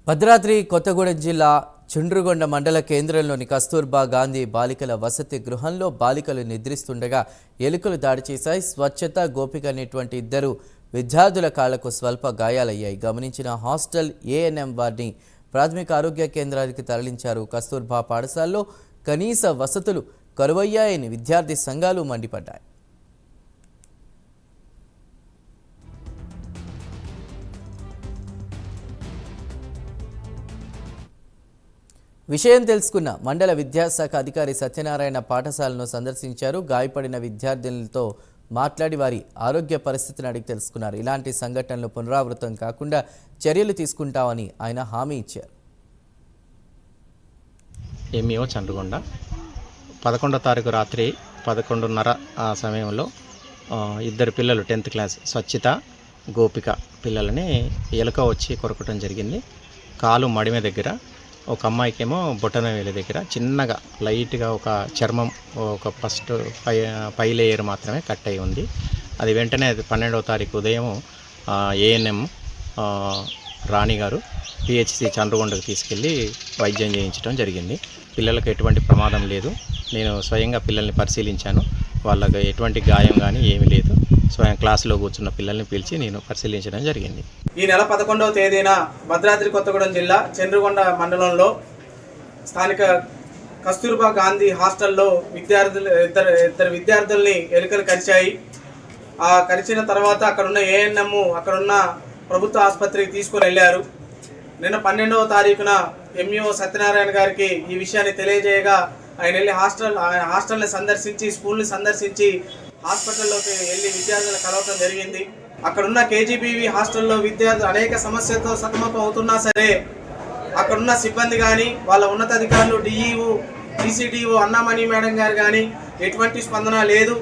భద్రాద్రి కొత్తగూడెం జిల్లా చుండ్రుగొండ మండల కేంద్రంలోని కస్తూర్బా గాంధీ బాలికల వసతి గృహంలో బాలికలు నిద్రిస్తుండగా ఎలుకలు దాడి చేశాయి. స్వచ్ఛత గోపిక అనేటువంటి ఇద్దరు విద్యార్థుల కాళ్లకు స్వల్ప గాయాలయ్యాయి. గమనించిన హాస్టల్ ఏఎన్ఎం వారిని ప్రాథమిక ఆరోగ్య కేంద్రానికి తరలించారు. కస్తూర్బా పాఠశాలలో కనీస వసతులు కరువయ్యాయని విద్యార్థి సంఘాలు మండిపడ్డాయి. విషయం తెలుసుకున్న మండల విద్యాశాఖ అధికారి సత్యనారాయణ పాఠశాలను సందర్శించారు. గాయపడిన విద్యార్థులతో మాట్లాడి వారి ఆరోగ్య పరిస్థితిని అడిగి తెలుసుకున్నారు. ఇలాంటి సంఘటనలు పునరావృతం కాకుండా చర్యలు తీసుకుంటామని ఆయన హామీ ఇచ్చారు. ఎంఈఓ చంద్రగొండ 11వ తారీఖు రాత్రి 11:30 ఆ సమయంలో ఇద్దరు పిల్లలు 10th క్లాస్ స్వచ్ఛత గోపిక పిల్లలని ఎలుక వచ్చి కొరకటం జరిగింది. కాలు మడిమ దగ్గర, ఒక అమ్మాయికేమో బొటన వేలి దగ్గర చిన్నగా లైట్గా ఒక చర్మం ఒక ఫస్ట్ పై లేయర్ మాత్రమే కట్ అయి ఉంది. అది వెంటనే 12వ తారీఖు ఉదయం ఏఎన్ఎం రాణి గారు పిహెచ్సి చంద్రగొండకు తీసుకెళ్ళి వైద్యం చేయించడం జరిగింది. పిల్లలకు ఎటువంటి ప్రమాదం లేదు. నేను స్వయంగా పిల్లల్ని పరిశీలించాను. వాళ్ళకి ఎటువంటి గాయం కానీ ఏమీ లేదు. స్వయం క్లాసులో కూర్చున్న పిల్లల్ని పిలిచి నేను పరిశీలించడం జరిగింది. ఈ నెల 11వ తేదీన భద్రాద్రి కొత్తగూడెం జిల్లా చంద్రగొండ మండలంలో స్థానిక కస్తూర్బా గాంధీ హాస్టల్లో ఇద్దరు విద్యార్థుల్ని ఎలుకలు కరిచాయి. ఆ కరిచిన తర్వాత అక్కడున్న ఏఎన్ఎం అక్కడున్న ప్రభుత్వ ఆసుపత్రికి తీసుకొని వెళ్ళారు. నిన్న 12వ తారీఖున ఎంఈఓ సత్యనారాయణ గారికి ఈ విషయాన్ని తెలియజేయగా ఆయన వెళ్ళి హాస్టల్ని సందర్శించి స్కూల్ని సందర్శించి హాస్పిటల్లోకి వెళ్ళి విద్యార్థులను కలవటం జరిగింది. అక్కడున్న కేజీబీవీ హాస్టల్లో విద్యార్థులు అనేక సమస్యలతో సతమతం అవుతున్నా సరే అక్కడున్న సిబ్బంది కానీ వాళ్ళ ఉన్నతాధికారులు డిఈఓ, డీసీడీఓ అన్నామణి మేడం గారు కానీ ఎటువంటి స్పందన లేదు.